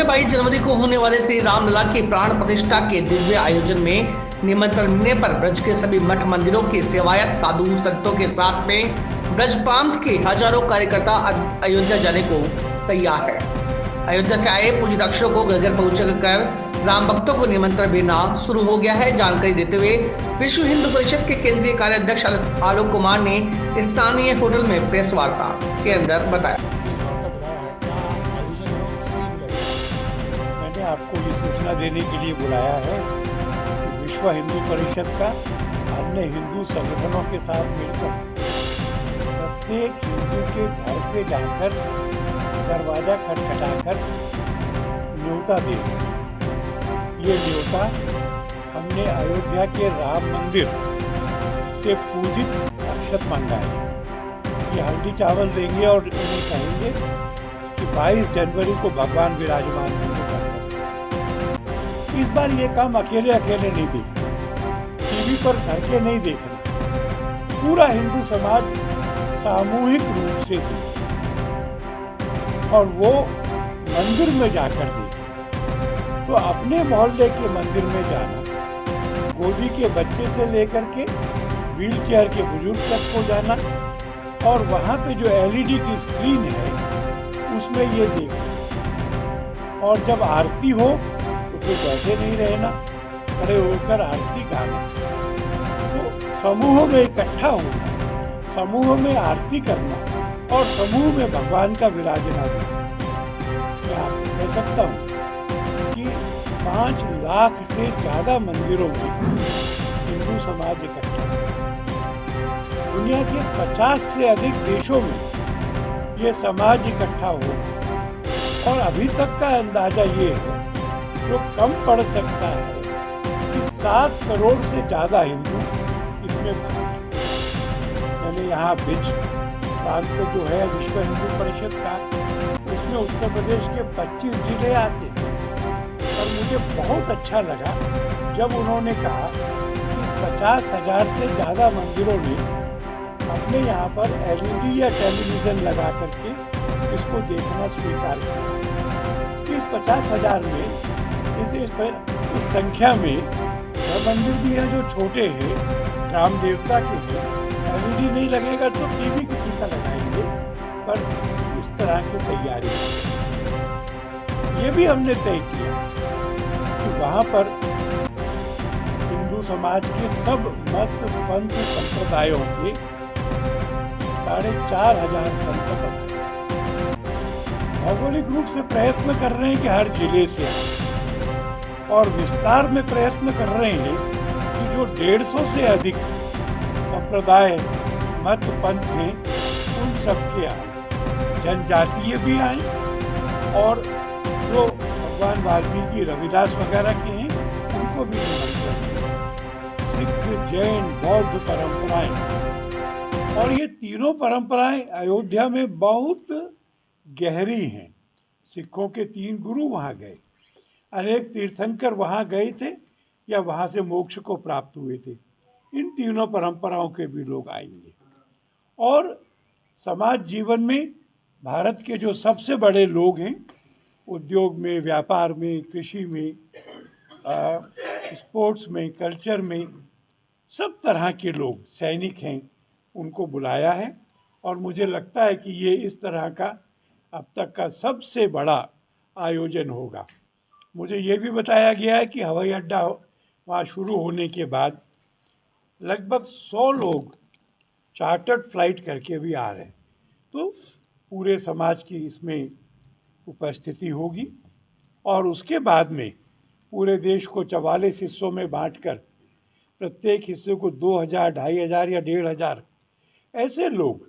22 जनवरी को होने वाले श्री रामलला की प्राण प्रतिष्ठा के दिव्य आयोजन में निमंत्रण मिलने पर ब्रज के सभी मठ मंदिरों के सेवायत साधु संतों के साथ में ब्रज प्रांत के हजारों कार्यकर्ता अयोध्या जाने को तैयार है। अयोध्या से आए पूज्यदक्षों को घर घर पहुंचकर राम भक्तों को निमंत्रण देना शुरू हो गया है। जानकारी देते हुए विश्व हिंदू परिषद के केंद्रीय कार्याध्यक्ष आलोक कुमार ने स्थानीय होटल में प्रेस वार्ता के अंदर बताया। मैंने आपको ये सूचना देने के लिए बुलाया है कि विश्व हिंदू परिषद का अन्य हिंदू संगठनों के साथ मिलकर प्रत्येक हिंदू के घर पे जाकर दरवाजा खटखटाकर न्योता दे। ये न्योता हमने अयोध्या के राम मंदिर से पूजित अक्षत मंगाए। ये हल्दी चावल देंगे और उन्हें कहेंगे कि 22 जनवरी को भगवान विराजमान होंगे। इस बार ये काम अकेले अकेले नहीं देखना, टीवी पर करके नहीं देखना, पूरा हिंदू समाज सामूहिक रूप से देखे और वो मंदिर में जाकर देखे। तो अपने मोहल्ले के मंदिर में जाना, गोदी के बच्चे से लेकर के व्हील चेयर के बुजुर्ग तक को जाना और वहाँ पे जो एलईडी की स्क्रीन है उसमें ये देखना। और जब आरती हो तो फिर बैठे नहीं रहना, खड़े होकर आरती गाना। तो समूह में इकट्ठा होना, समूह में आरती करना और समूह में भगवान का विराजना होना। मैं आपको कह सकता हूँ कि 5 लाख से ज़्यादा मंदिरों में हिंदू समाज इकट्ठा है। दुनिया के 50 से अधिक देशों में ये समाज इकट्ठा हो और अभी तक का अंदाजा ये है, जो कम पड़ सकता है कि 7 करोड़ से ज़्यादा हिंदू इसमें भाग लें। मैंने यहाँ ब्रिज प्रांत जो है विश्व हिंदू परिषद का, उसमें उत्तर प्रदेश के 25 जिले आते हैं। और मुझे बहुत अच्छा लगा जब उन्होंने कहा कि 50,000 से ज़्यादा मंदिरों ने अपने यहाँ पर एलईडी या टेलीविज़न लगा करके इसको देखना स्वीकार किया। इस 50,000 में इस संख्या में वह मंदिर भी है जो छोटे हैं, ग्राम देवता के हैं। एलईडी नहीं लगेगा तो टीवी किसी का लगाएंगे, पर इस तरह की तैयारी ये भी हमने तय किया कि वहाँ पर हिंदू समाज के सब मत पंथ संप्रदायों के 4,500 संत पधारे। भौगोलिक रूप से प्रयत्न कर रहे हैं कि हर जिले से आए और विस्तार में प्रयत्न कर रहे हैं कि जो 150 से अधिक संप्रदाय मत पंथ हैं उन सबके आए, जनजातीय भी आए और जो भगवान वाल्मीकि रविदास वगैरह के हैं उनको भी निमंत्रण। सिख, जैन, बौद्ध परंपराएं, और ये तीनों परंपराएं अयोध्या में बहुत गहरी हैं। सिखों के 3 गुरु वहाँ गए, अनेक तीर्थंकर वहाँ गए थे या वहाँ से मोक्ष को प्राप्त हुए थे। इन तीनों परंपराओं के भी लोग आएंगे और समाज जीवन में भारत के जो सबसे बड़े लोग हैं, उद्योग में, व्यापार में, कृषि में, स्पोर्ट्स में, कल्चर में, सब तरह के लोग, सैनिक हैं, उनको बुलाया है। और मुझे लगता है कि ये इस तरह का अब तक का सबसे बड़ा आयोजन होगा। मुझे ये भी बताया गया है कि हवाई अड्डा वहाँ शुरू होने के बाद लगभग 100 लोग चार्टर्ड फ्लाइट करके भी आ रहे हैं। तो पूरे समाज की इसमें उपस्थिति होगी और उसके बाद में पूरे देश को 44 हिस्सों में बांटकर प्रत्येक हिस्से को 2,000, 2,500 या 1,500 ऐसे लोग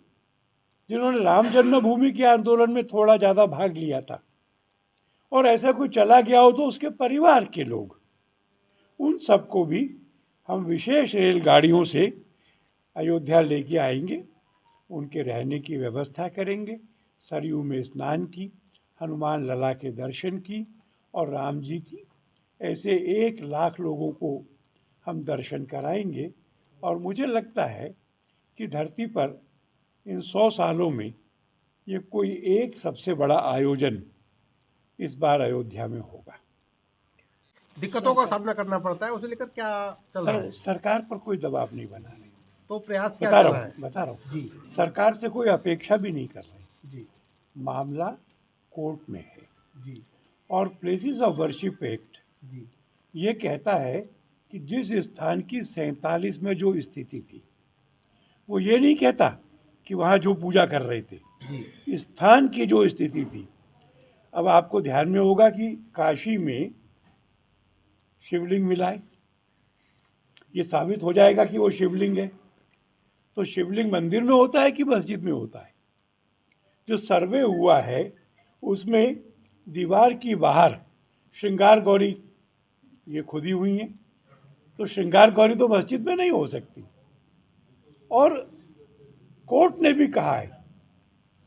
जिन्होंने राम जन्मभूमि के आंदोलन में थोड़ा ज़्यादा भाग लिया था और ऐसा कोई चला गया हो तो उसके परिवार के लोग, उन सबको भी हम विशेष रेलगाड़ियों से अयोध्या लेके आएंगे। उनके रहने की व्यवस्था करेंगे, सरयू में स्नान की, हनुमान लला के दर्शन की और राम जी की, ऐसे 1 लाख लोगों को हम दर्शन कराएंगे। और मुझे लगता है कि धरती पर इन 100 सालों में ये कोई एक सबसे बड़ा आयोजन इस बार अयोध्या में होगा। दिक्कतों का सामना करना पड़ता है, उसे लेकर क्या चल रहा है? सरकार पर कोई दबाव नहीं बना रही, तो प्रयास क्या चल रहा है? बता रहा हूँ जी सरकार से कोई अपेक्षा भी नहीं कर रही। जी मामला कोर्ट में है जी और प्लेसेस ऑफ वर्शिप एक्ट जी ये कहता है कि जिस स्थान की 47 में जो स्थिति थी, वो ये नहीं कहता कि वहाँ जो पूजा कर रहे थे, जी स्थान की जो स्थिति थी। अब आपको ध्यान में होगा कि काशी में शिवलिंग मिला है, ये साबित हो जाएगा कि वो शिवलिंग है। तो शिवलिंग मंदिर में होता है कि मस्जिद में होता है? जो सर्वे हुआ है उसमें दीवार की बाहर श्रृंगार गौरी ये खुदी हुई है, तो श्रृंगार गौरी तो मस्जिद में नहीं हो सकती। और कोर्ट ने भी कहा है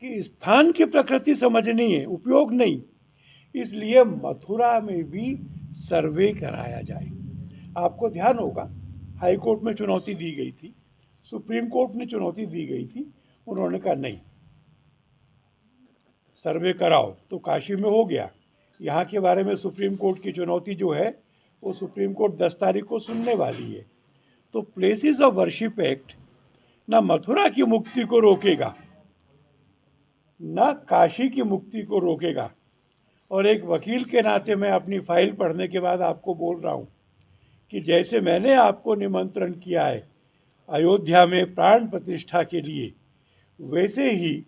कि स्थान की प्रकृति समझनी है, उपयोग नहीं, इसलिए मथुरा में भी सर्वे कराया जाए। आपको ध्यान होगा हाई कोर्ट में चुनौती दी गई थी, सुप्रीम कोर्ट ने चुनौती दी गई थी, उन्होंने कहा नहीं सर्वे कराओ, तो काशी में हो गया। यहाँ के बारे में सुप्रीम कोर्ट की चुनौती जो है वो सुप्रीम कोर्ट 10 तारीख को सुनने वाली है। तो प्लेसेस ऑफ वर्शिप एक्ट ना मथुरा की मुक्ति को रोकेगा ना काशी की मुक्ति को रोकेगा। और एक वकील के नाते मैं अपनी फाइल पढ़ने के बाद आपको बोल रहा हूँ कि जैसे मैंने आपको निमंत्रण किया है अयोध्या में प्राण प्रतिष्ठा के लिए, वैसे ही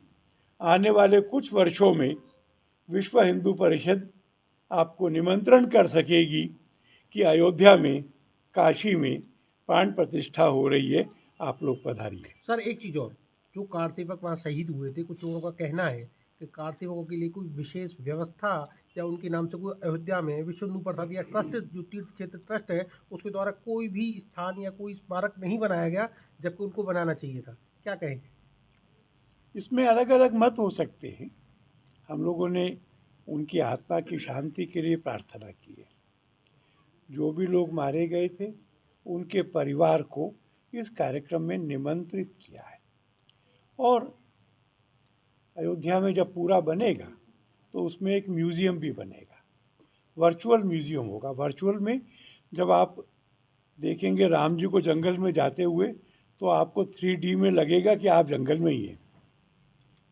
आने वाले कुछ वर्षों में विश्व हिंदू परिषद आपको निमंत्रण कर सकेगी कि अयोध्या में, काशी में प्राण प्रतिष्ठा हो रही है, आप लोग पधारिए। सर एक चीज़ और, जो कार सेवक वहाँ शहीद हुए थे, कुछ लोगों का कहना है कि कार सेवकों के लिए कोई विशेष व्यवस्था या उनके नाम से कोई अयोध्या में विश्व हिंदू परिषद या ट्रस्ट, जो तीर्थ क्षेत्र ट्रस्ट है, उसके द्वारा कोई भी स्थान या कोई स्मारक नहीं बनाया गया, जबकि उनको बनाना चाहिए था। क्या कहें? इसमें अलग अलग मत हो सकते हैं। हम लोगों ने उनकी आत्मा की शांति के लिए प्रार्थना की है। जो भी लोग मारे गए थे उनके परिवार को इस कार्यक्रम में निमंत्रित किया है। और अयोध्या में जब पूरा बनेगा तो उसमें एक म्यूज़ियम भी बनेगा, वर्चुअल म्यूज़ियम होगा। वर्चुअल में जब आप देखेंगे राम जी को जंगल में जाते हुए तो आपको 3D में लगेगा कि आप जंगल में ही हैं।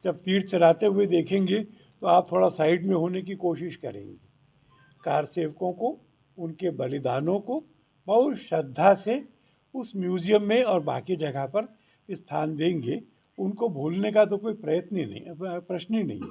जब तीर चलाते हुए देखेंगे तो आप थोड़ा साइड में होने की कोशिश करेंगे। कार सेवकों को, उनके बलिदानों को बहुत श्रद्धा से उस म्यूज़ियम में और बाकी जगह पर स्थान देंगे। उनको भूलने का तो कोई प्रश्न ही नहीं है।